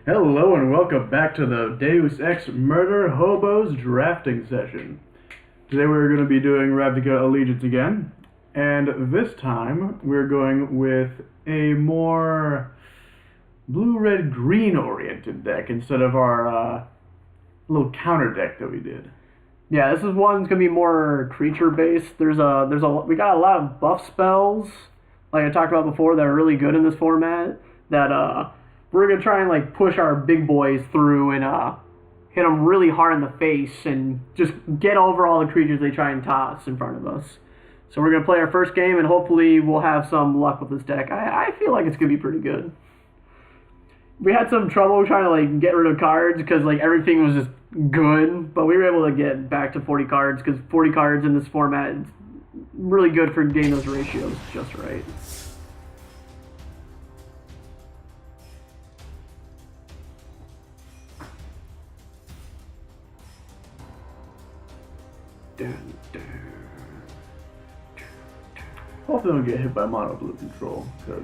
Hello and welcome back to the Deus Ex Murder Hobos drafting session. Today we're going to be doing Ravnica Allegiance again, and this time we're going with a more blue-red-green oriented deck instead of our little counter deck that we did. Yeah, this is one's gonna be more creature based. We got a lot of buff spells, like I talked about before, that are really good in this format. That we're gonna try and like push our big boys through and hit them really hard in the face and just get over all the creatures they try and toss in front of us. So we're gonna play our first game and hopefully we'll have some luck with this deck. I feel like it's gonna be pretty good. We had some trouble trying to like get rid of cards because like everything was just good, but we were able to get back to 40 cards because 40 cards in this format is really good for getting those ratios just right. Hopefully don't get hit by mono blue control, because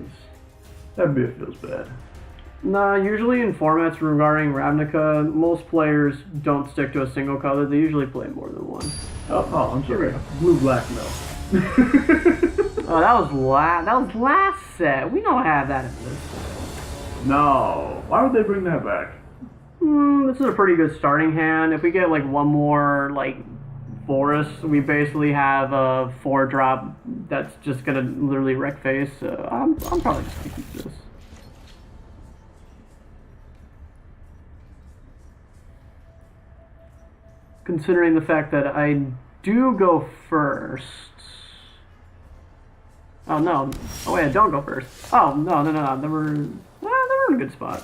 that bit feels bad. Nah, usually in formats regarding Ravnica, most players don't stick to a single color. They usually play more than one. Oh, I'm sorry. Blue-black no. Oh, that was last set. We don't have that in this. No. Why would they bring that back? This is a pretty good starting hand. If we get like one more like forest, we basically have a 4-drop that's just gonna literally wreck face. So I'm probably just gonna keep this. Considering the fact that I do go first. Oh no! Oh wait, I don't go first. Oh no! They were in a good spot.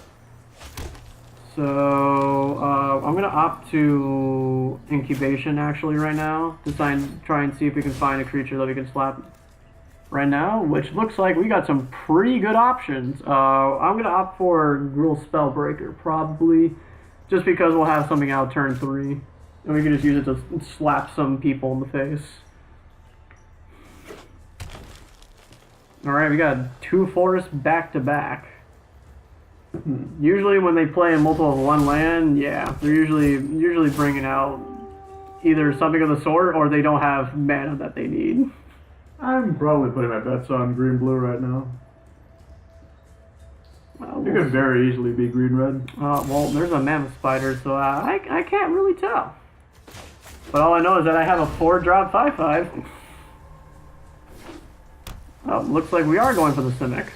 So I'm gonna opt to incubation actually right now to try and see if we can find a creature that we can slap right now, which looks like we got some pretty good options. I'm gonna opt for Gruul Spellbreaker probably, just because we'll have something out turn 3. And we can just use it to slap some people in the face. Alright, we got 2 forests back to back. Usually when they play a multiple of 1 land, yeah, they're usually bringing out either something of the sort or they don't have mana that they need. I'm probably putting my bets on green-blue right now. It could very easily be green-red. Well, there's a mammoth spider, so I can't really tell. But all I know is that I have a 4-drop 5/5. Oh, looks like we are going for the Simic.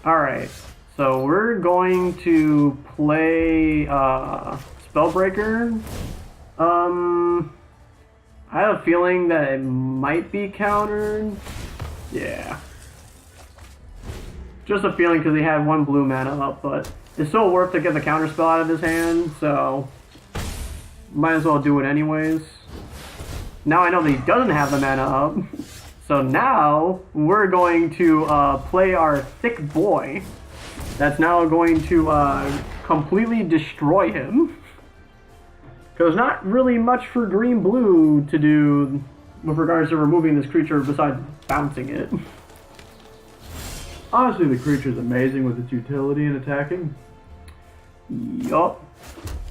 Alright, so we're going to play Spellbreaker. I have a feeling that it might be countered. Yeah. Just a feeling because he had 1 blue mana up, but it's still worth to get the counter spell out of his hand, so might as well do it anyways. Now I know that he doesn't have the mana up. So now we're going to play our thick boy. That's now going to completely destroy him. Because not really much for green-blue to do with regards to removing this creature besides bouncing it. Honestly, the creature's amazing with its utility and attacking. Yup.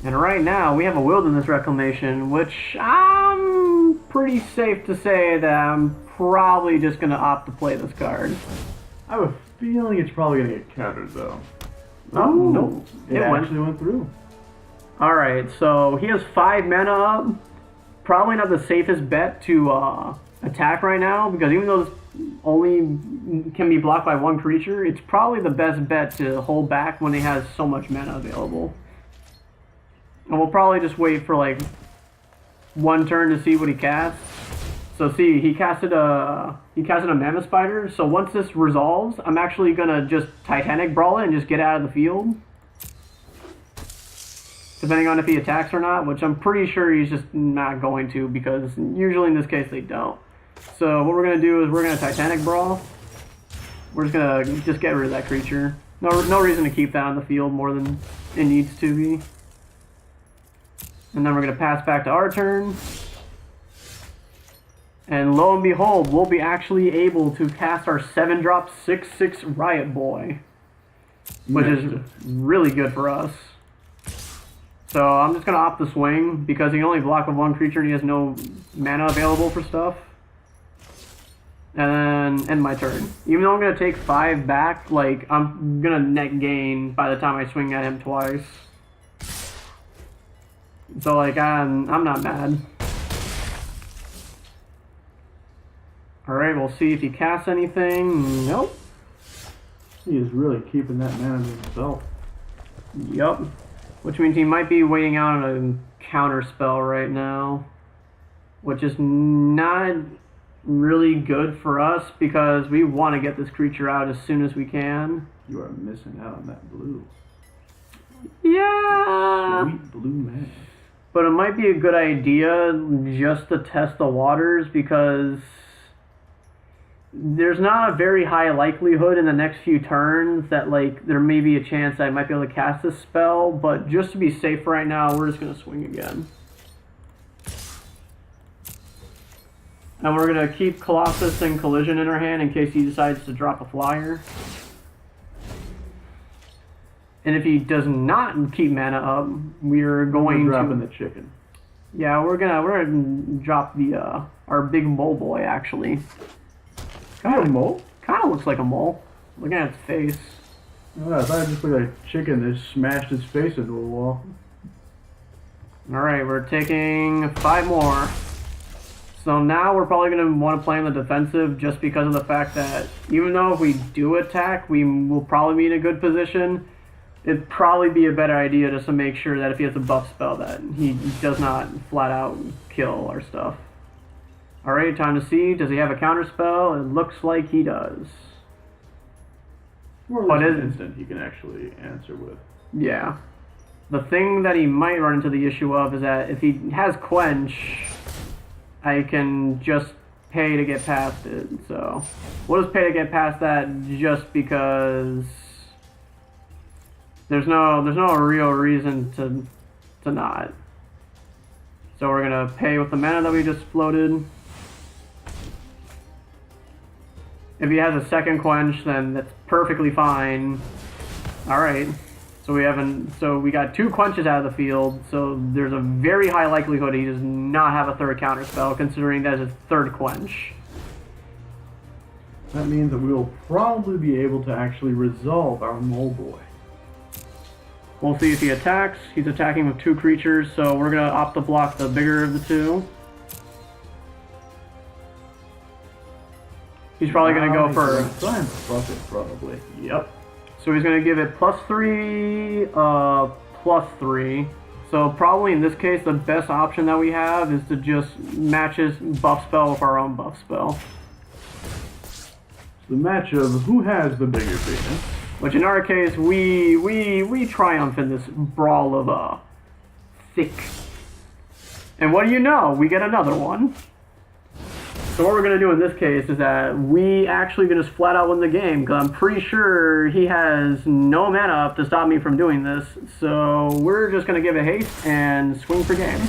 And right now, we have a Wilderness Reclamation, which I'm pretty safe to say that I'm probably just going to opt to play this card. I have a feeling it's probably going to get countered, though. Oh, no. It actually went through. Alright, so he has 5 mana up. Probably not the safest bet to attack right now, because even though this only can be blocked by 1 creature, it's probably the best bet to hold back when he has so much mana available. And we'll probably just wait for like 1 turn to see what he casts. So see, he casted a Mammoth Spider, so once this resolves, I'm actually gonna just Titanic Brawl it and just get out of the field. Depending on if he attacks or not, which I'm pretty sure he's just not going to, because usually in this case they don't. So what we're going to do is we're going to Titanic Brawl. We're just going to get rid of that creature. No reason to keep that on the field more than it needs to be. And then we're going to pass back to our turn. And lo and behold, we'll be actually able to cast our 7-drop 6/6 Riot Boy. which Next. is really good for us. So I'm just going to opt the swing because he can only block with one creature and he has no mana available for stuff. And then end my turn. Even though I'm going to take 5 back, like, I'm going to net gain by the time I swing at him twice. So, like, I'm not mad. Alright, we'll see if he casts anything. Nope. He is really keeping that mana to himself. Yup. Which means he might be waiting out on a counter spell right now. Which is not really good for us because we want to get this creature out as soon as we can. You are missing out on that blue. Yeah. Sweet blue mana. But it might be a good idea just to test the waters because there's not a very high likelihood in the next few turns that, like, there may be a chance I might be able to cast this spell, but just to be safe right now, we're just going to swing again. And we're going to keep Colossus and Collision in our hand in case he decides to drop a flyer. And if he does not keep mana up, we're going dropping to... the chicken. Yeah, we're gonna drop the our big mole boy actually. Kind of a mole? Kind of looks like a mole. Looking at its face. Oh, I thought it just looked like a chicken that smashed its face into a wall. Alright, we're taking 5 more. So now we're probably going to want to play on the defensive just because of the fact that even though if we do attack, we will probably be in a good position. It'd probably be a better idea just to make sure that if he has a buff spell that he does not flat out kill our stuff. Alright, time to see. Does he have a counter spell? It looks like he does. Or But an instant he can actually answer with. Yeah. The thing that he might run into the issue of is that if he has Quench, I can just pay to get past it. So we'll just pay to get past that just because there's no real reason to not. So we're gonna pay with the mana that we just floated. If he has a second Quench, then that's perfectly fine. Alright. So we got 2 Quenches out of the field, so there's a very high likelihood he does not have a third counter spell, considering that is his 3rd Quench. That means that we will probably be able to actually resolve our mole boy. We'll see if he attacks. He's attacking with 2 creatures, so we're gonna opt to block the bigger of the 2. He's probably gonna go for... Try and fuck it, probably. Yep. So he's going to give it +3, +3. So probably in this case, the best option that we have is to just match his buff spell with our own buff spell. The match of who has the bigger penis. Which in our case, we triumph in this brawl of thick. And what do you know? We get another one. So what we're going to do in this case is that we actually going to just flat out win the game, because I'm pretty sure he has no mana up to stop me from doing this. So we're just going to give it haste and swing for game.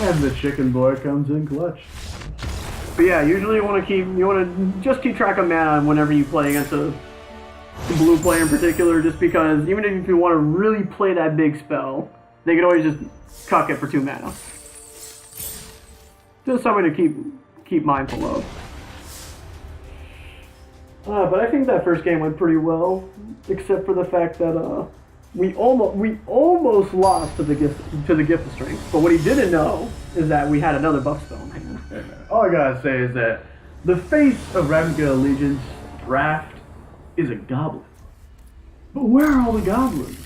And the chicken boy comes in clutch. But yeah, usually you want to just keep track of mana whenever you play against a blue player in particular, just because even if you want to really play that big spell, they could always just cuck it for 2 mana. Just something to keep mindful of. But I think that first game went pretty well, except for the fact that we almost lost to the gift of strength. But what he didn't know is that we had another buff spell in hand. All I gotta say is that the face of Ravnica Allegiance draft is a goblin. But where are all the goblins?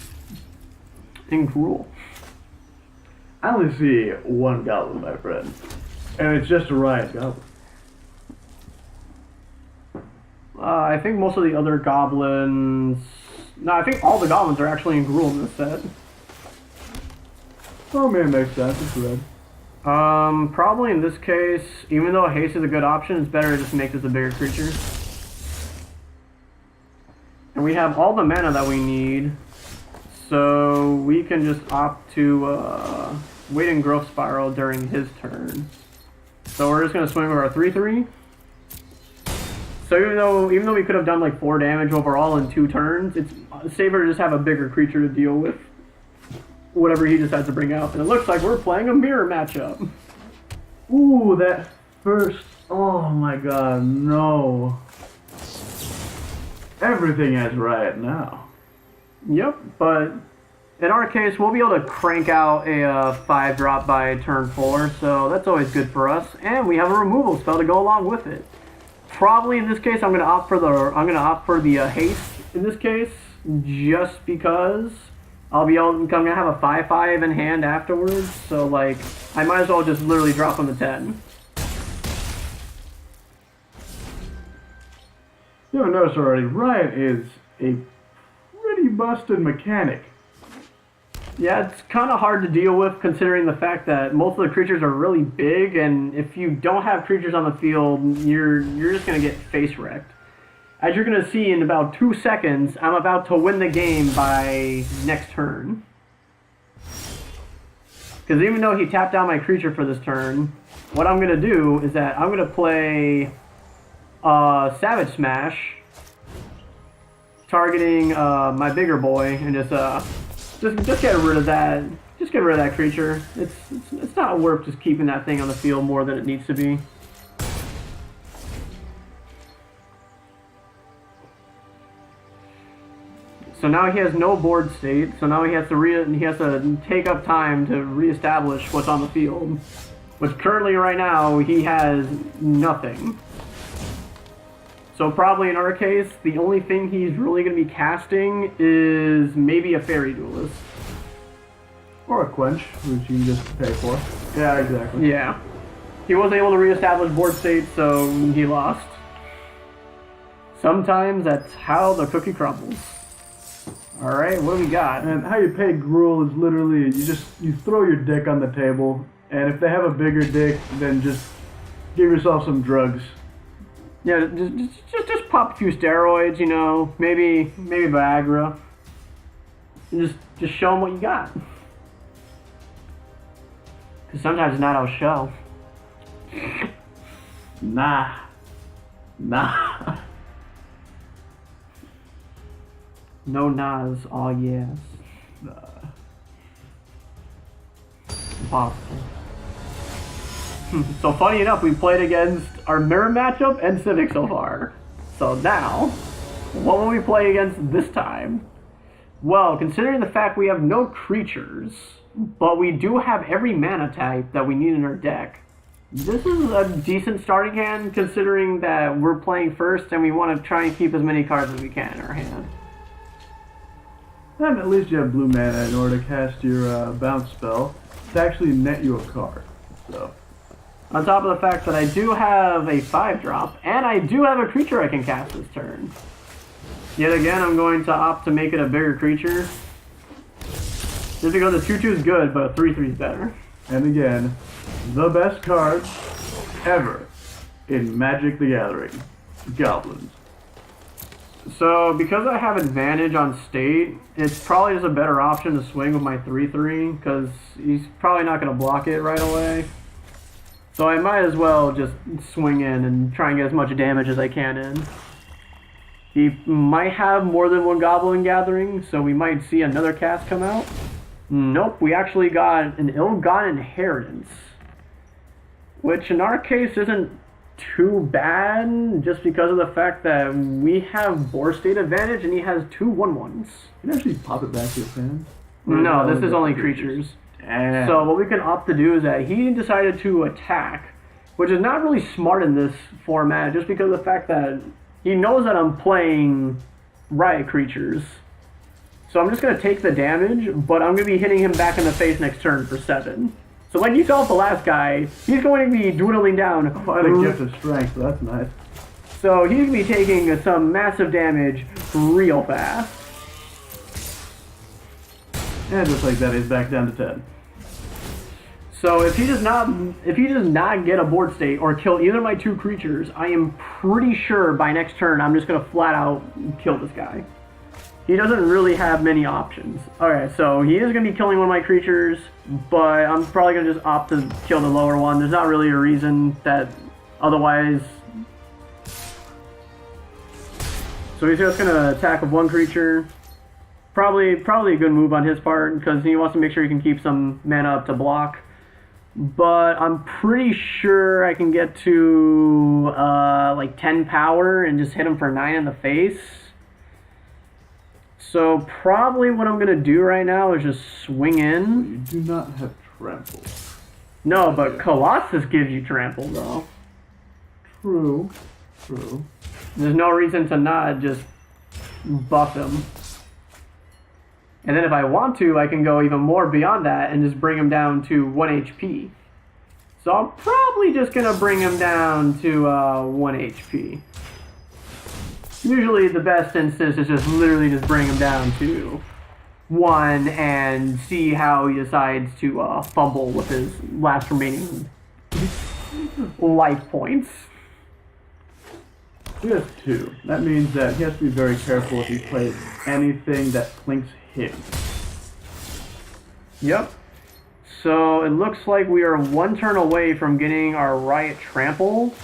And cruel. I only see one goblin, my friend. And it's just a riot goblin. I think most of the other goblins... No, I think all the goblins are actually in Gruul in this set. Oh man, makes sense. It's red. Probably in this case, even though haste is a good option, it's better to just make this a bigger creature. And we have all the mana that we need, so we can just opt to wait in Growth Spiral during his turn. So we're just going to swing with our 3/3. So even though we could have done like 4 damage overall in 2 turns, it's safer to just have a bigger creature to deal with whatever he decides to bring out. And it looks like we're playing a mirror matchup. Ooh, that first. Oh my god, no. Everything is right now. Yep, but in our case, we'll be able to crank out a 5-drop by turn 4, so that's always good for us. And we have a removal spell to go along with it. Probably in this case, I'm gonna opt for the haste in this case, just because I'm gonna have a 5/5 in hand afterwards. So like, I might as well just literally drop on the 10. You haven't noticed already, Riot is a pretty busted mechanic. Yeah, it's kind of hard to deal with considering the fact that most of the creatures are really big, and if you don't have creatures on the field, you're just going to get face wrecked. As you're going to see in about 2 seconds, I'm about to win the game by next turn. Because even though he tapped down my creature for this turn, what I'm going to do is that I'm going to play Savage Smash, targeting my bigger boy, and just get rid of that. Just get rid of that creature. It's not worth just keeping that thing on the field more than it needs to be. So now he has no board state. So now he has to take up time to reestablish what's on the field, which currently right now he has nothing. So probably in our case, the only thing he's really going to be casting is maybe a Fairy Duelist. Or a Quench, which you can just pay for. Yeah, exactly. Yeah. He wasn't able to reestablish board state, so he lost. Sometimes that's how the cookie crumbles. Alright, what do we got? And how you pay Gruul is literally, you throw your dick on the table, and if they have a bigger dick, then just give yourself some drugs. Yeah, just pop a few steroids, you know, maybe Viagra, and just show them what you got. Because sometimes it's not our show. Nah. No nas, all yes. Impossible. So funny enough, we played against our mirror matchup and Civic so far. So now, what will we play against this time? Well, considering the fact we have no creatures, but we do have every mana type that we need in our deck, this is a decent starting hand considering that we're playing first and we want to try and keep as many cards as we can in our hand. And at least you have blue mana in order to cast your bounce spell to actually net you a card. So, on top of the fact that I do have a 5-drop, and I do have a creature I can cast this turn. Yet again, I'm going to opt to make it a bigger creature. Just because the 2/2 is good, but a 3/3 is better. And again, the best cards ever in Magic the Gathering. Goblins. So, because I have advantage on state, it's probably just a better option to swing with my 3/3, because he's probably not going to block it right away. So I might as well just swing in and try and get as much damage as I can in. He might have more than one Goblin Gathering, so we might see another cast come out. Nope, we actually got an Ill-Gotten Inheritance, which in our case isn't too bad, just because of the fact that we have board state advantage and he has 2 1/1s. You can actually pop it back to your hand. No, this is only creatures. So what we can opt to do is that he decided to attack, which is not really smart in this format, just because of the fact that he knows that I'm playing Riot creatures. So I'm just going to take the damage, but I'm going to be hitting him back in the face next turn for 7. So like you saw with the last guy, he's going to be dwindling down. Oh, I had a gift of strength, so that's nice. So he's going to be taking some massive damage real fast. And just like that, he's back down to 10. So if he does not get a board state or kill either of my 2 creatures, I am pretty sure by next turn I'm just going to flat out kill this guy. He doesn't really have many options. Okay, so he is going to be killing one of my creatures, but I'm probably going to just opt to kill the lower one. There's not really a reason that otherwise So he's just gonna attack with one creature. Probably a good move on his part because he wants to make sure he can keep some mana up to block. But I'm pretty sure I can get to like 10 power and just hit him for 9 in the face. So probably what I'm gonna do right now is just swing in. You do not have trample. No, but Colossus gives you trample though. True. There's no reason to not just buff him. And then if I want to, I can go even more beyond that and just bring him down to 1 HP. So I'm probably just going to bring him down to 1 HP. Usually the best instance is just literally just bring him down to 1 and see how he decides to fumble with his last remaining life points. He has 2. That means that he has to be very careful if he plays anything that plinks him. Yep. So it looks like we are 1 turn away from getting our Riot Trample.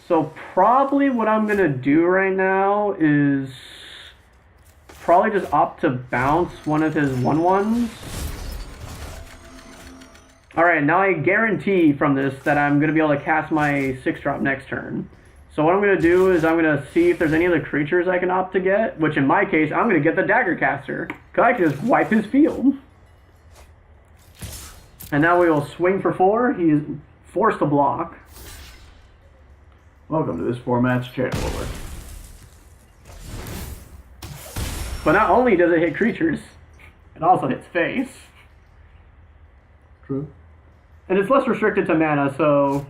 So probably what I'm going to do right now is probably just opt to bounce one of his 1/1s. Alright, now I guarantee from this that I'm going to be able to cast my 6-drop next turn. So what I'm going to do is I'm going to see if there's any other creatures I can opt to get, which in my case, I'm going to get the Dagger Caster, because I can just wipe his field. And now we will swing for 4. He's forced to block. Welcome to this format's channel. But not only does it hit creatures, it also hits face. True. And it's less restricted to mana, so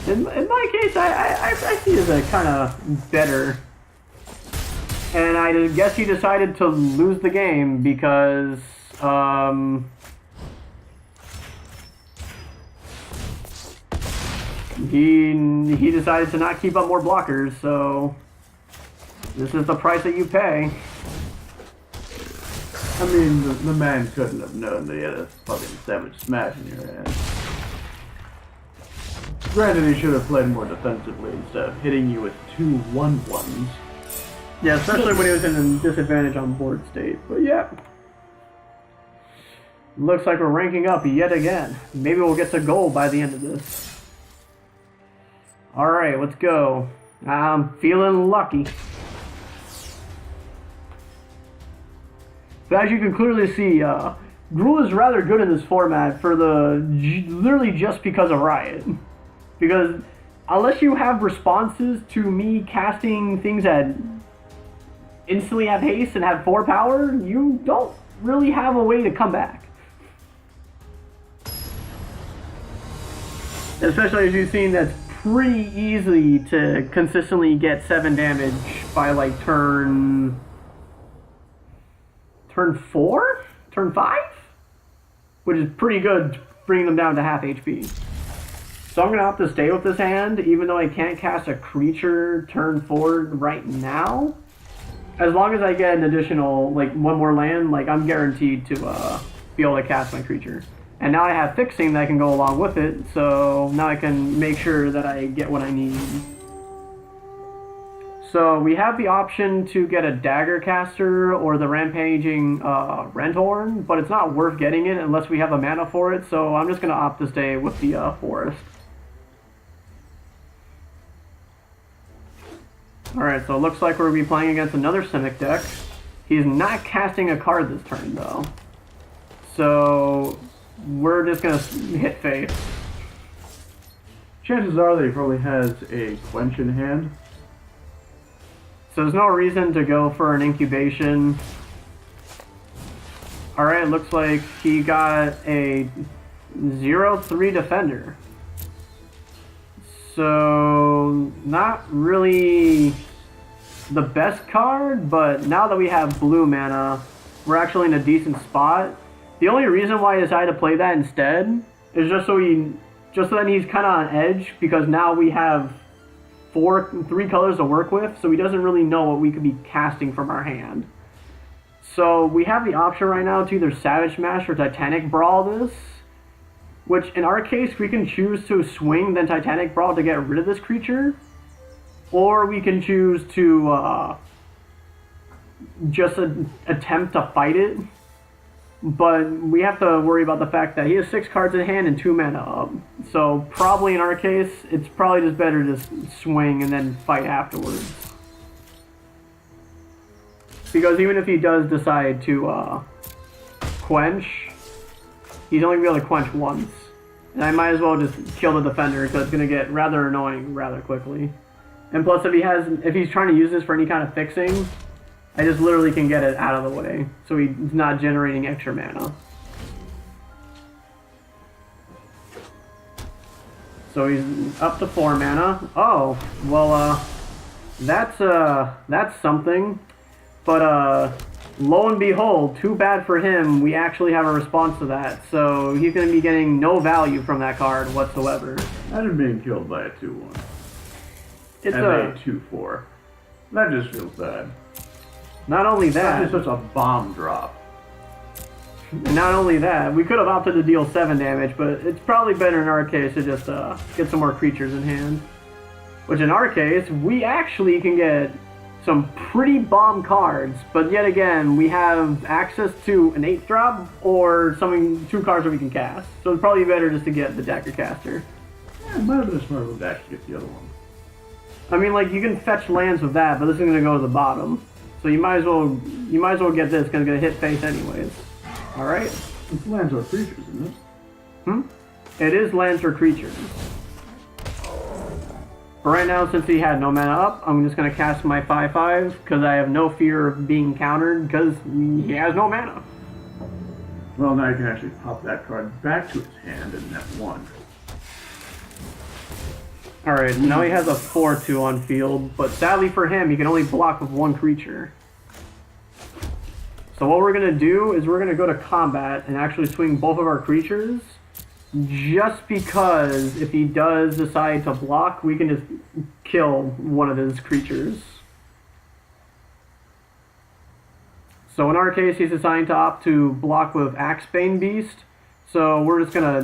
in my case, I see it as a kind of better. And I guess he decided to lose the game because he decided to not keep up more blockers, so this is the price that you pay. I mean, the man couldn't have known that he had a fucking Savage Smash in your hand. Granted, he should have played more defensively instead of hitting you with 2 1/1s. Yeah, especially when he was in a disadvantage on board state. But yeah. Looks like we're ranking up yet again. Maybe we'll get to gold by the end of this. Alright, let's go. I'm feeling lucky. But as you can clearly see, Gruul is rather good in this format for literally just because of Riot. Because unless you have responses to me casting things that instantly have haste and have 4 power, you don't really have a way to come back. Especially as you've seen, that's pretty easy to consistently get 7 damage by like turn 4? Turn 5? Which is pretty good, bringing them down to half HP. So I'm going to opt to stay with this hand, even though I can't cast a creature turn 4 right now. As long as I get an additional, like, 1 more land, like, I'm guaranteed to be able to cast my creature. And now I have fixing that can go along with it, so now I can make sure that I get what I need. So we have the option to get a Dagger Caster or the Rampaging Renthorn, but it's not worth getting it unless we have a mana for it, so I'm just going to opt to stay with the Forest. Alright, so it looks like we're going to be playing against another Simic deck. He's not casting a card this turn, though. So we're just going to hit face. Chances are that he probably has a Quench in hand. So there's no reason to go for an Incubation. Alright, looks like he got a 0/3 Defender. So, not really the best card, but now that we have blue mana, we're actually in a decent spot. The only reason why I decided to play that instead is just so that he's kind of on edge, because now we have 3 colors to work with, so he doesn't really know what we could be casting from our hand. So we have the option right now to either Savage Smash or Titanic Brawl this, which in our case we can choose to swing then Titanic Brawl to get rid of this creature, or we can choose to just attempt to fight it. But we have to worry about the fact that he has 6 cards in hand and 2 mana up. So probably in our case, it's probably just better to swing and then fight afterwards. Because even if he does decide to quench, he's only going to be able to quench once. And I might as well just kill the defender because it's going to get rather annoying rather quickly. And plus if he's trying to use this for any kind of fixing, I just literally can get it out of the way, so he's not generating extra mana. So he's up to 4 mana. Oh, well, that's something. But, lo and behold, too bad for him, we actually have a response to that. So he's going to be getting no value from that card whatsoever. Imagine being killed by a 2-1. It's and a 2-4. That just feels bad. Not only that, that's just such a bomb drop. And not only that, we could have opted to deal 7 damage, but it's probably better in our case to just get some more creatures in hand. Which in our case, we actually can get some pretty bomb cards, but yet again, we have access to an 8th drop or 2 cards that we can cast. So it's probably better just to get the Dagger Caster. Yeah, it might have been a smart move to actually get the other one. I mean, like, you can fetch lands with that, but this is going to go to the bottom. So you might as well get this because it's gonna hit face anyways. All right. It's lands or creatures, isn't it? It is lands or creatures. But right now, since he had no mana up, I'm just gonna cast my 5/5 because I have no fear of being countered because he has no mana. Well, now you can actually pop that card back to his hand in that 1. Alright, now he has a 4/2 on field, but sadly for him, he can only block with 1 creature. So what we're going to do is we're going to go to combat and actually swing both of our creatures, just because if he does decide to block, we can just kill one of his creatures. So in our case, he's deciding to opt to block with Axebane Beast, so we're just gonna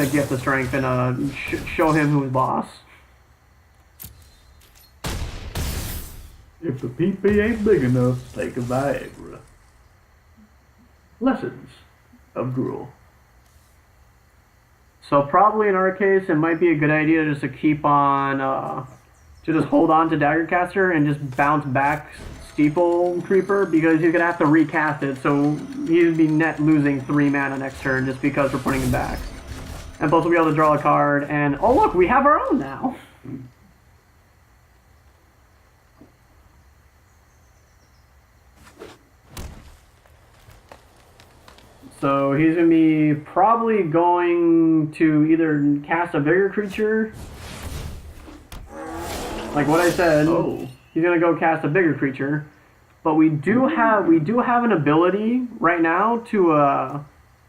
gift the strength and show him who's boss. If the PP ain't big enough, take a Viagra. Lessons of Gruul. So probably in our case, it might be a good idea just to keep on, to just hold on to Daggercaster and just bounce back Steeple Creeper because he's gonna have to recast it. So he'd be net losing 3 mana next turn just because we're putting him back. And plus we'll be able to draw a card. And oh look, we have our own now. So he's going to be probably going to either cast a bigger creature, like what I said. Oh. He's going to go cast a bigger creature, but we do have an ability right now to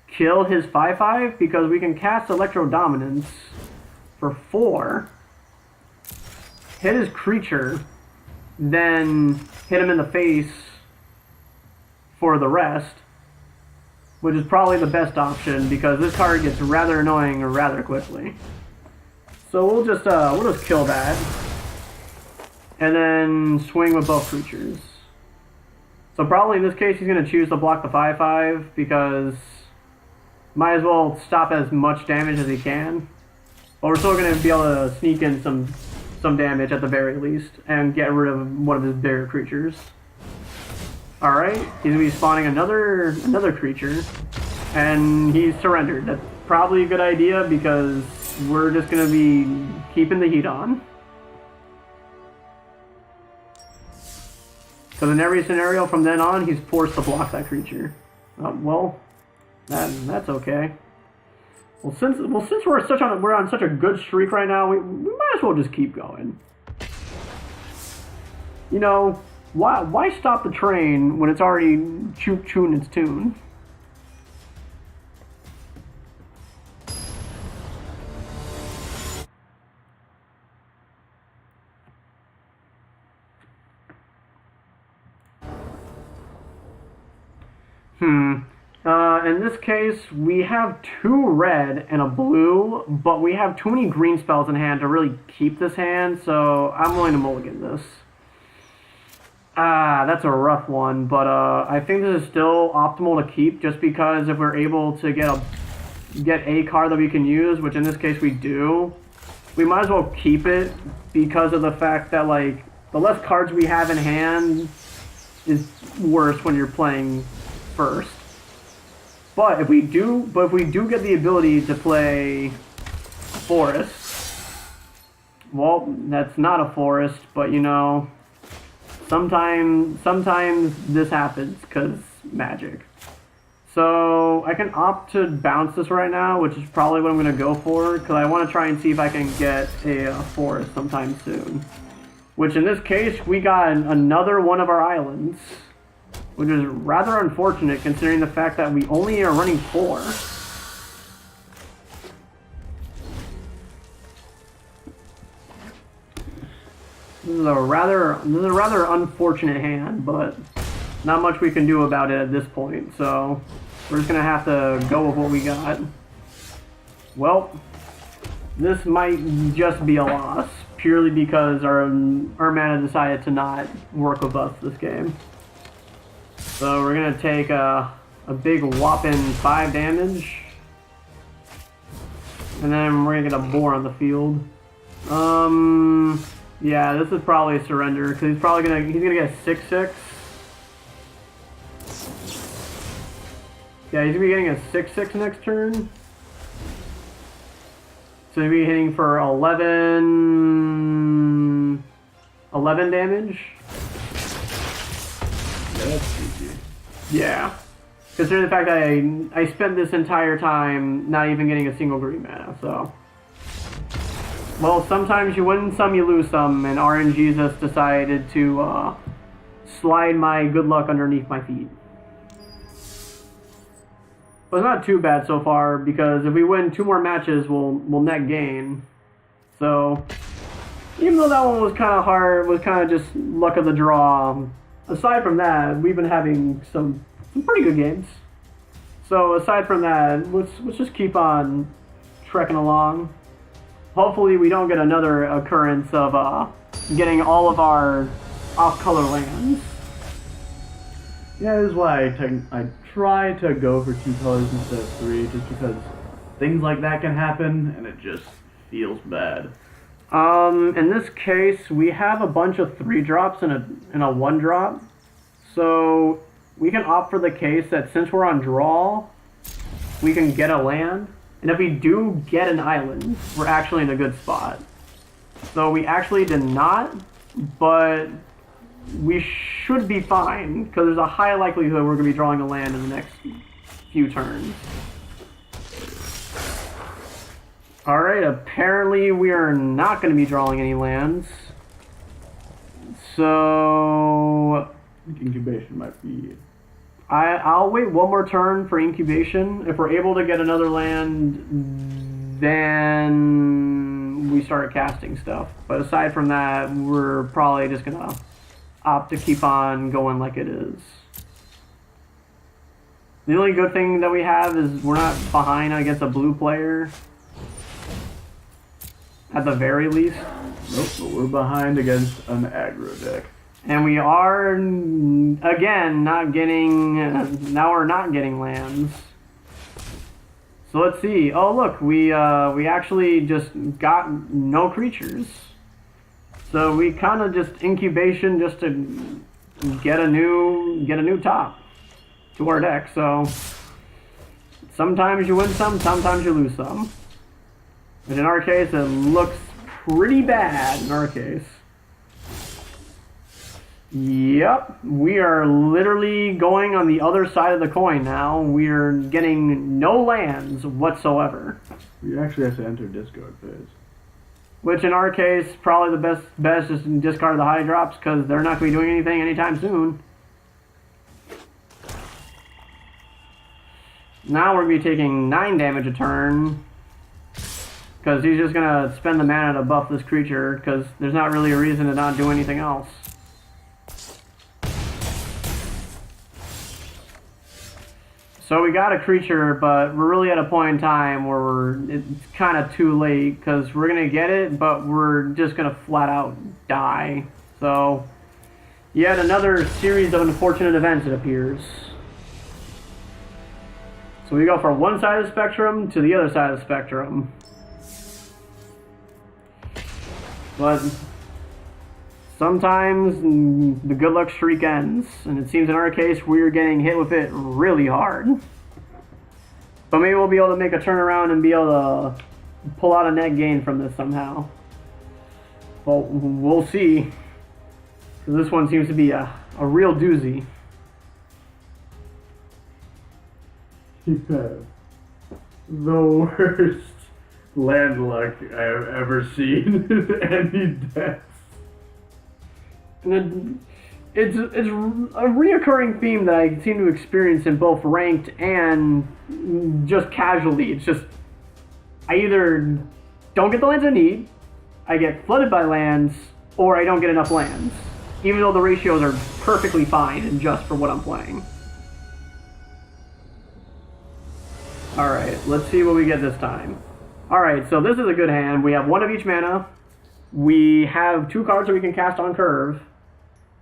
kill his 5/5 because we can cast Electro Dominance for 4, hit his creature, then hit him in the face for the rest. Which is probably the best option because this card gets rather annoying rather quickly. So we'll just kill that, and then swing with both creatures. So probably in this case he's going to choose to block the 5/5 because might as well stop as much damage as he can. But we're still going to be able to sneak in some damage at the very least and get rid of one of his bigger creatures. Alright, he's going to be spawning another creature, and he's surrendered. That's probably a good idea because we're just going to be keeping the heat on. Because in every scenario from then on, he's forced to block that creature. Well, that's okay. Well, since we're on such a good streak right now, we might as well just keep going. You know, why stop the train when it's already chewing its tune? In this case, we have 2 red and a blue, but we have too many green spells in hand to really keep this hand, so I'm willing to mulligan this. Ah, that's a rough one, but I think this is still optimal to keep just because if we're able to get a card that we can use, which in this case we do, we might as well keep it because of the fact that like the less cards we have in hand is worse when you're playing first. But if we do get the ability to play forest, well, that's not a forest, but you know, sometimes this happens because magic. So I can opt to bounce this right now, which is probably what I'm going to go for, because I want to try and see if I can get a forest sometime soon. Which in this case, we got another one of our islands, which is rather unfortunate considering the fact that we only are running 4. This is a rather unfortunate hand, but not much we can do about it at this point, so we're just gonna have to go with what we got. Well, this might just be a loss, purely because our mana decided to not work with us this game. So we're gonna take a big whopping 5 damage, and then we're gonna get a boar on the field. Yeah, this is probably a surrender because he's gonna get a 6/6. Yeah, he's gonna be getting a 6/6 next turn. So he'll be hitting for 11 damage. Yeah, that's easy. Yeah. Considering the fact that I spent this entire time not even getting a single green mana, so. Well, sometimes you win some, you lose some, and RNG just decided to slide my good luck underneath my feet. But it's not too bad so far, because if we win 2 more matches, we'll net gain. So, even though that one was kind of hard, was kind of just luck of the draw, aside from that, we've been having some pretty good games. So aside from that, let's just keep on trekking along. Hopefully we don't get another occurrence of getting all of our off-color lands. Yeah, this is why I try to go for 2 colors instead of 3, just because things like that can happen, and it just feels bad. In this case, we have a bunch of 3-drops and a 1-drop, so we can opt for the case that since we're on draw, we can get a land, and if we do get an island, we're actually in a good spot. So we actually did not, but we should be fine, because there's a high likelihood we're going to be drawing a land in the next few turns. Alright, apparently we are not going to be drawing any lands. So Incubation might be... I'll wait one more turn for incubation. If we're able to get another land, then we start casting stuff. But aside from that, we're probably just going to opt to keep on going like it is. The only good thing that we have is we're not behind against a blue player. At the very least. Nope, but we're behind against an aggro deck. And we are, again, not getting, now we're not getting lands. So let's see. Oh look, we actually just got no creatures. So we kind of just incubation just to get a new top to our deck. So sometimes you win some, sometimes you lose some. But in our case, it looks pretty bad in our case. Yep, we are literally going on the other side of the coin now. We're getting no lands whatsoever. We actually have to enter discard phase. Which in our case, probably the best is to discard the high drops because they're not going to be doing anything anytime soon. Now we're going to be taking 9 damage a turn. Because he's just going to spend the mana to buff this creature because there's not really a reason to not do anything else. So we got a creature, but we're really at a point in time where it's kind of too late because we're going to get it, but we're just going to flat out die. So Yet another series of unfortunate events, it appears. So we go from one side of the spectrum to the other side of the spectrum. But sometimes the good luck streak ends, and it seems in our case we're getting hit with it really hard. But maybe we'll be able to make a turnaround and be able to pull out a net gain from this somehow. Well, we'll see. Because this one seems to be a real doozy. You have the worst land luck I have ever seen in any deaths. And it's a reoccurring theme that I seem to experience in both ranked and just casually. It's just, I either don't get the lands I need, I get flooded by lands, or I don't get enough lands. Even though the ratios are perfectly fine and just for what I'm playing. Alright, let's see what we get this time. Alright, so this is a good hand. We have one of each mana. We have 2 cards that we can cast on curve,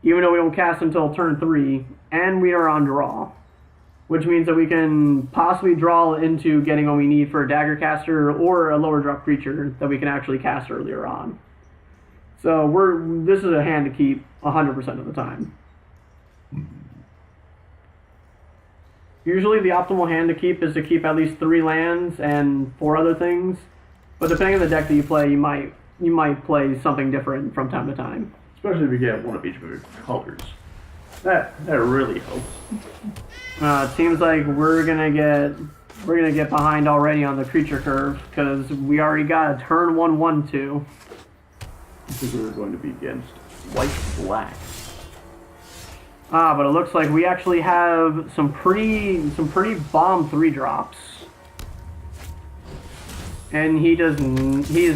even though we don't cast until turn 3, and we are on draw. Which means that we can possibly draw into getting what we need for a dagger caster or a lower drop creature that we can actually cast earlier on. So this is a hand to keep 100% of the time. Usually the optimal hand to keep is to keep at least 3 lands and 4 other things. But depending on the deck that you play, you might play something different from time to time. Especially if you get one of each of your colors. That really helps. It seems like we're gonna get behind already on the creature curve because we already got a turn 1/1/2. Because we were going to be against white-black. But it looks like we actually have some pretty bomb 3-drops. And he is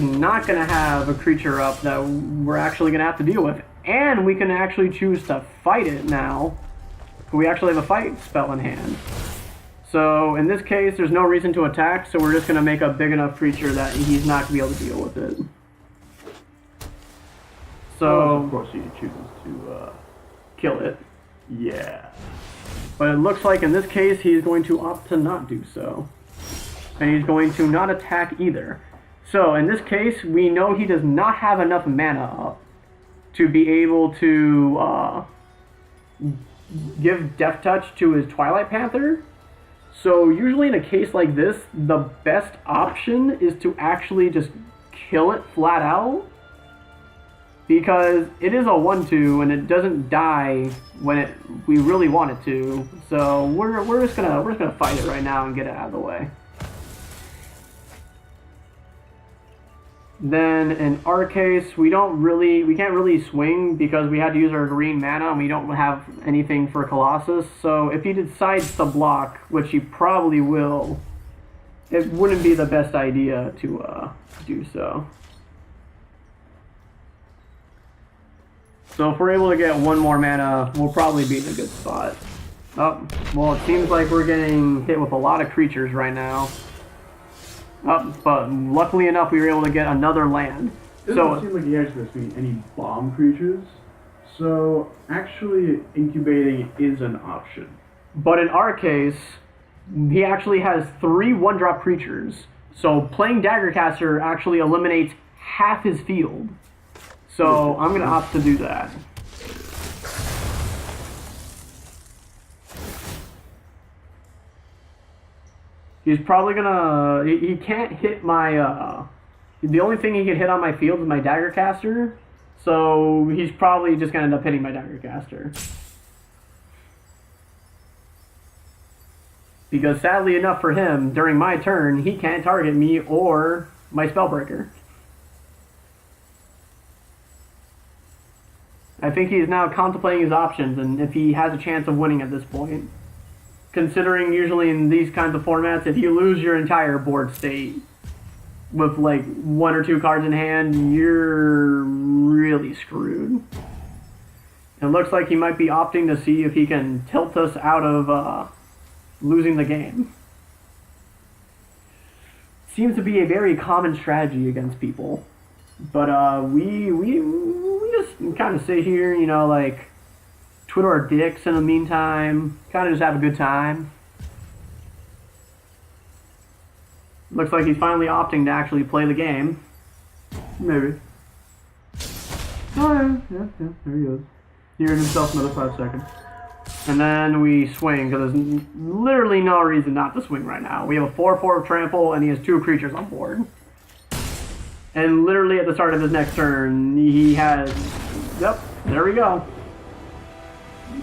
not going to have a creature up that we're actually going to have to deal with. And we can actually choose to fight it now. We actually have a fight spell in hand. So in this case, there's no reason to attack, so we're just going to make a big enough creature that he's not going to be able to deal with it. So, well, of course he chooses to kill it. Yeah. But it looks like in this case he's going to opt to not do so. And he's going to not attack either. So in this case, we know he does not have enough mana up to be able to give Death Touch to his Twilight Panther. So usually in a case like this, the best option is to actually just kill it flat out. Because it is a 1/2 and it doesn't die when we really want it to. So we're just gonna fight it right now and get it out of the way. Then in our case, we can't really swing because we had to use our green mana and we don't have anything for Colossus. So if he decides to block, which he probably will, it wouldn't be the best idea to do so. So if we're able to get 1 more mana, we'll probably be in a good spot. Oh, well, it seems like we're getting hit with a lot of creatures right now. Oh, but luckily enough, we were able to get another land. It doesn't seem like he actually has to be any bomb creatures. So actually incubating is an option. But in our case, he actually has 3 1-drop creatures. So playing Daggercaster actually eliminates half his field. So I'm going to opt to do that. He's probably going to... He can't hit my... the only thing he can hit on my field is my Daggercaster. So he's probably just going to end up hitting my Daggercaster. Because sadly enough for him, during my turn, he can't target me or my Spellbreaker. I think he's now contemplating his options and if he has a chance of winning at this point. Considering usually in these kinds of formats, if you lose your entire board state with like 1 or 2 cards in hand, you're really screwed. It looks like he might be opting to see if he can tilt us out of losing the game. Seems to be a very common strategy against people. But we just kind of sit here, you know, like, twiddle our dicks in the meantime. Kind of just have a good time. Looks like he's finally opting to actually play the game. Maybe. Oh, yeah, there he goes. He earned himself another 5 seconds. And then we swing, because there's literally no reason not to swing right now. We have a 4/4 trample, and he has 2 creatures on board. And literally at the start of his next turn, he has... Yep, there we go.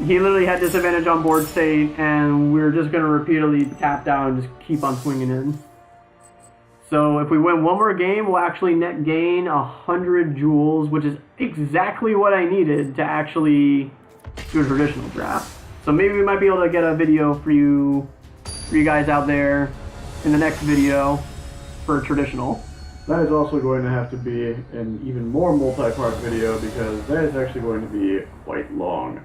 He literally had disadvantage on board state, and we're just going to repeatedly tap down and just keep on swinging in. So if we win one more game, we'll actually net gain 100 jewels, which is exactly what I needed to actually do a traditional draft. So maybe we might be able to get a video for you guys out there in the next video for traditional. That is also going to have to be an even more multi-part video because that is actually going to be quite long.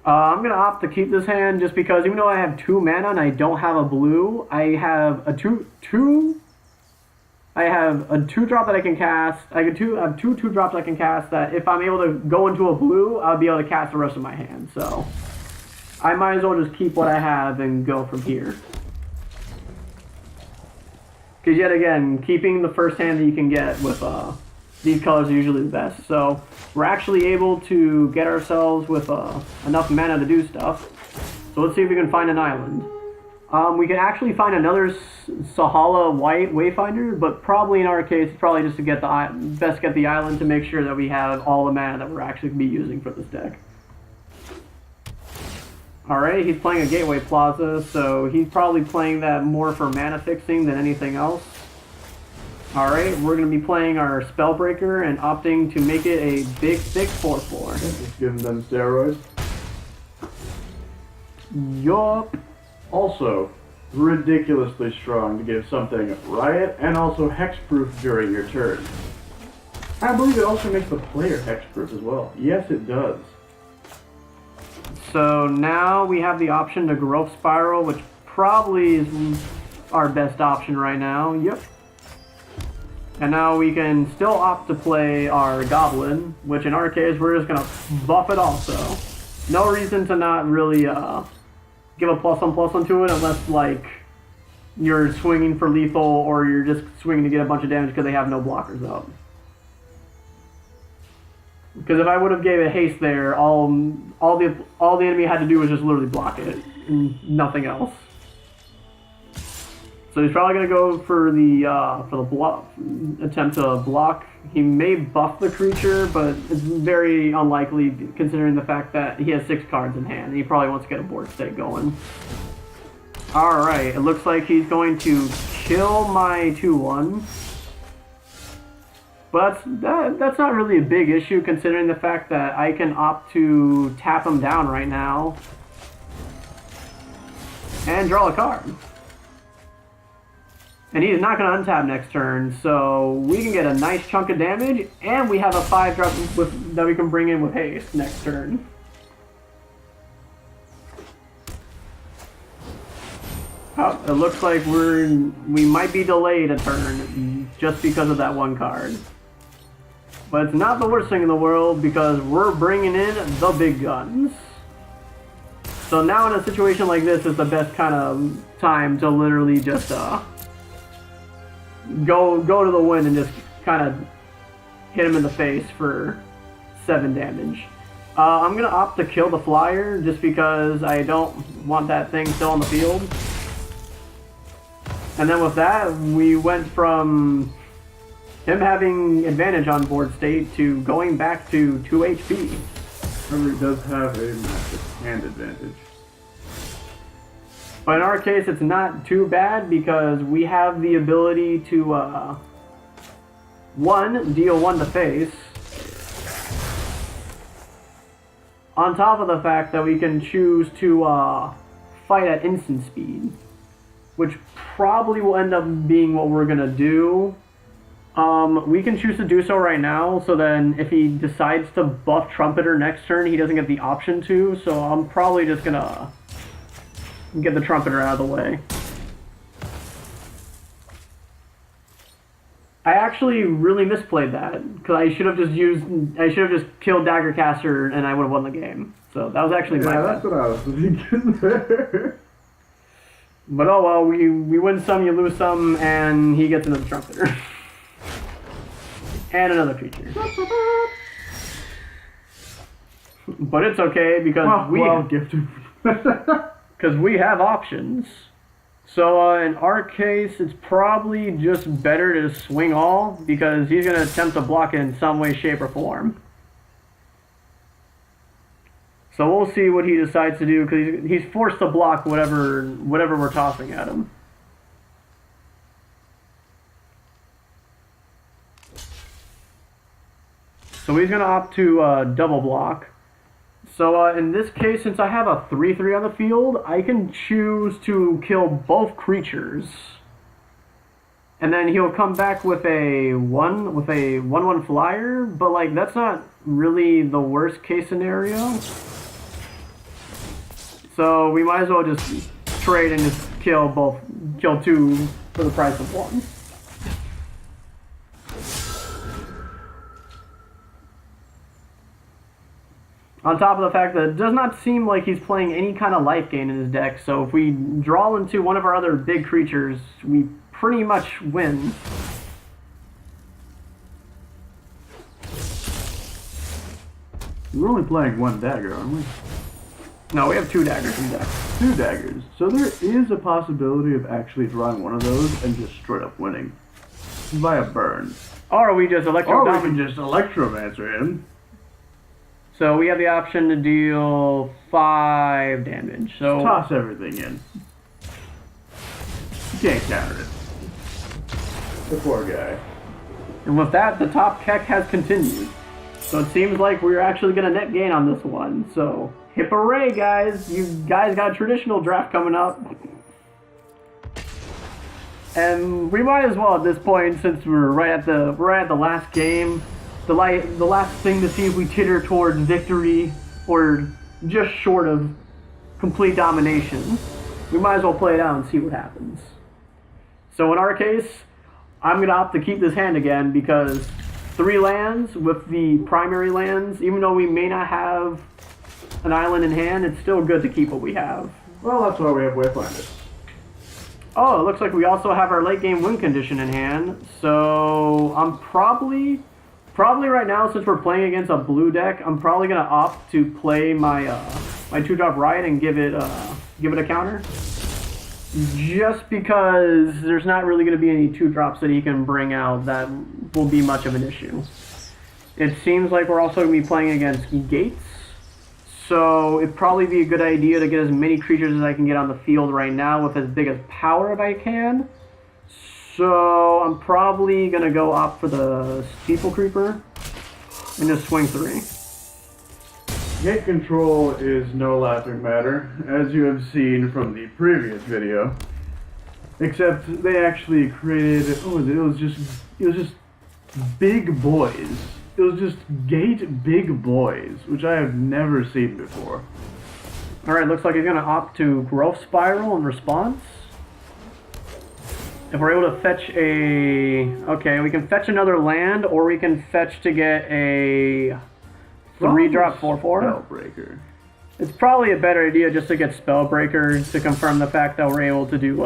I'm going to opt to keep this hand just because even though I have 2 mana and I don't have a blue, I have a 2 drop that I can cast. I have 2 drops I can cast that if I'm able to go into a blue, I'll be able to cast the rest of my hand. So I might as well just keep what I have and go from here. Because yet again, keeping the first hand that you can get with these colors are usually the best. So we're actually able to get ourselves with enough mana to do stuff. So let's see if we can find an island. We can actually find another Sahala White Wayfinder, but probably in our case, probably just to get the island to make sure that we have all the mana that we're actually going to be using for this deck. Alright, he's playing a Gateway Plaza, so he's probably playing that more for mana fixing than anything else. Alright, we're going to be playing our Spellbreaker and opting to make it a big, thick 4/4. Just giving them steroids. Yup. Also, ridiculously strong to give something Riot and also Hexproof during your turn. I believe it also makes the player Hexproof as well. Yes, it does. So now we have the option to Growth Spiral, which probably is our best option right now. Yep. And now we can still opt to play our Goblin, which in our case we're just going to buff it also. No reason to not really give a +1/+1 to it unless like you're swinging for lethal or you're just swinging to get a bunch of damage because they have no blockers up. Because if I would have gave it haste there, all the enemy had to do was just literally block it, and nothing else. So he's probably gonna go for the block, attempt to block. He may buff the creature, but it's very unlikely considering the fact that he has 6 cards in hand, and he probably wants to get a board state going. All right, it looks like he's going to kill my 2/1. But that's not really a big issue considering the fact that I can opt to tap him down right now and draw a card. And he's not going to untap next turn, so we can get a nice chunk of damage, and we have a 5-drop that we can bring in with haste next turn. Oh, it looks like we might be delayed a turn just because of that one card. But it's not the worst thing in the world because we're bringing in the big guns. So now in a situation like this is the best kind of time to literally just go to the wind and just kind of hit him in the face for 7 damage. I'm going to opt to kill the flyer just because I don't want that thing still on the field. And then with that, we went from him having advantage on board state to going back to 2 HP. Remember, he does have a massive hand advantage. But in our case, it's not too bad because we have the ability to, 1, deal 1 to face, on top of the fact that we can choose to fight at instant speed, which probably will end up being what we're going to do. We can choose to do so right now, so then if he decides to buff Trumpeter next turn, he doesn't get the option to, so I'm probably just going to get the Trumpeter out of the way. I actually really misplayed that, because I should have just killed Daggercaster and I would have won the game. So that was actually my Yeah, bad. that's what I was thinking there. But oh well, we win some, you lose some, and he gets another trumpeter. And another creature. But it's okay because we have options. So in our case, it's probably just better to swing all because he's going to attempt to block it in some way, shape, or form. So we'll see what he decides to do because he's forced to block whatever we're tossing at him. So he's going to opt to double block. So in this case, since I have a 3/3 on the field, I can choose to kill both creatures. And then he'll come back with a 1/1 flyer, but like that's not really the worst case scenario. So we might as well just trade and just kill two for the price of one. On top of the fact that it does not seem like he's playing any kind of life gain in his deck, so if we draw into one of our other big creatures, we pretty much win. We're only playing one dagger, aren't we? No, we have 2 daggers in deck. 2 daggers. So there is a possibility of actually drawing one of those and just straight up winning. Via burn. Or we just Or we electro can just Electromancer him. So we have the option to deal 5 damage. So Toss everything in. You can't counter it. The poor guy. And with that, the top deck has continued. So it seems like we're actually going to net gain on this one. So hip hooray, guys! You guys got a traditional draft coming up. And we might as well at this point, since we're right at the last game, the last thing to see if we titter towards victory or just short of complete domination. We might as well play it out and see what happens. So in our case, I'm going to opt to keep this hand again because 3 lands with the primary lands, even though we may not have an island in hand, it's still good to keep what we have. Well, that's why we have Wayfinders. Oh, it looks like we also have our late game win condition in hand. So I'm probably right now, since we're playing against a blue deck, I'm probably going to opt to play my 2-drop Riot and give it a counter. Just because there's not really going to be any 2-drops that he can bring out that will be much of an issue. It seems like we're also going to be playing against gates, so it'd probably be a good idea to get as many creatures as I can get on the field right now with as big as power as I can. So I'm probably going to go opt for the Steeple Creeper and just swing 3. Gate control is no laughing matter, as you have seen from the previous video. Except they actually created, it was just big boys. It was just gate big boys, which I have never seen before. Alright, looks like he's going to opt to Growth Spiral in response. If we're able to fetch okay, we can fetch another land, or we can fetch to get a 3-drop 4/4. Spellbreaker. It's probably a better idea just to get Spellbreaker to confirm the fact that we're able to do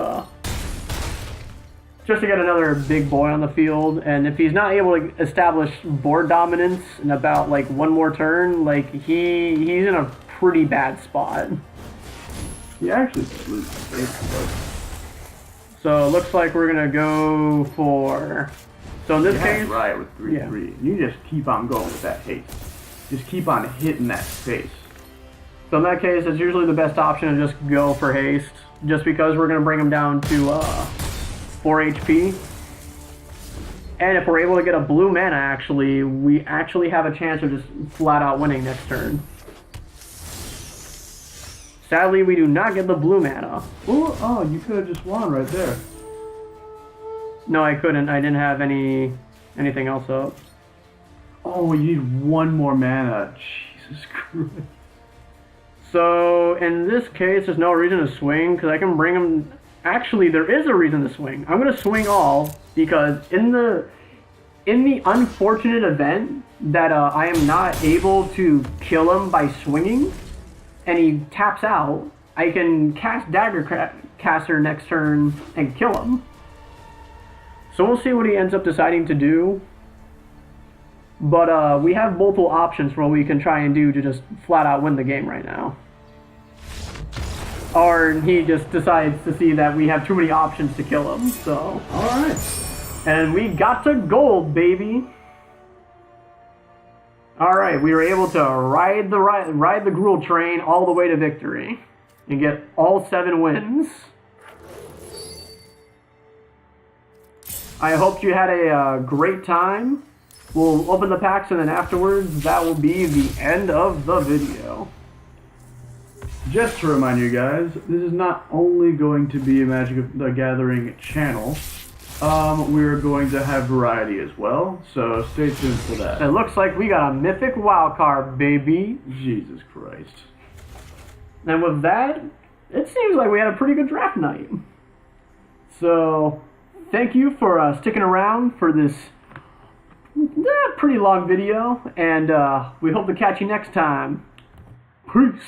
just to get another big boy on the field. And if he's not able to establish board dominance in about like one more turn, like he's in a pretty bad spot. He actually slew it. So it looks like we're gonna go for. So in this case, Riot with 3/3. You just keep on going with that haste. Just keep on hitting that face. So in that case, it's usually the best option to just go for haste, just because we're going to bring him down to 4 HP. And if we're able to get a blue mana, we actually have a chance of just flat out winning next turn. Sadly, we do not get the blue mana. Oh, you could have just won right there. No, I couldn't. I didn't have anything else up. Oh, you need 1 more mana. Jesus Christ. So, in this case, there's no reason to swing, because I can bring him... Actually, there is a reason to swing. I'm going to swing all, because in the unfortunate event that I am not able to kill him by swinging, and he taps out, I can cast Caster next turn and kill him. So we'll see what he ends up deciding to do. But we have multiple options for what we can try and do to just flat out win the game right now. Or he just decides to see that we have too many options to kill him, so. Alright. And we got to gold, baby. Alright, we were able to ride the Gruul train all the way to victory. And get all 7 wins. I hope you had a great time. We'll open the packs and then afterwards that will be the end of the video. Just to remind you guys, this is not only going to be a Magic the Gathering channel, we're going to have variety as well, so stay tuned for that. It looks like we got a mythic wild card, baby. Jesus Christ. And with that, it seems like we had a pretty good draft night. So, thank you for sticking around for this pretty long video, and we hope to catch you next time. Peace.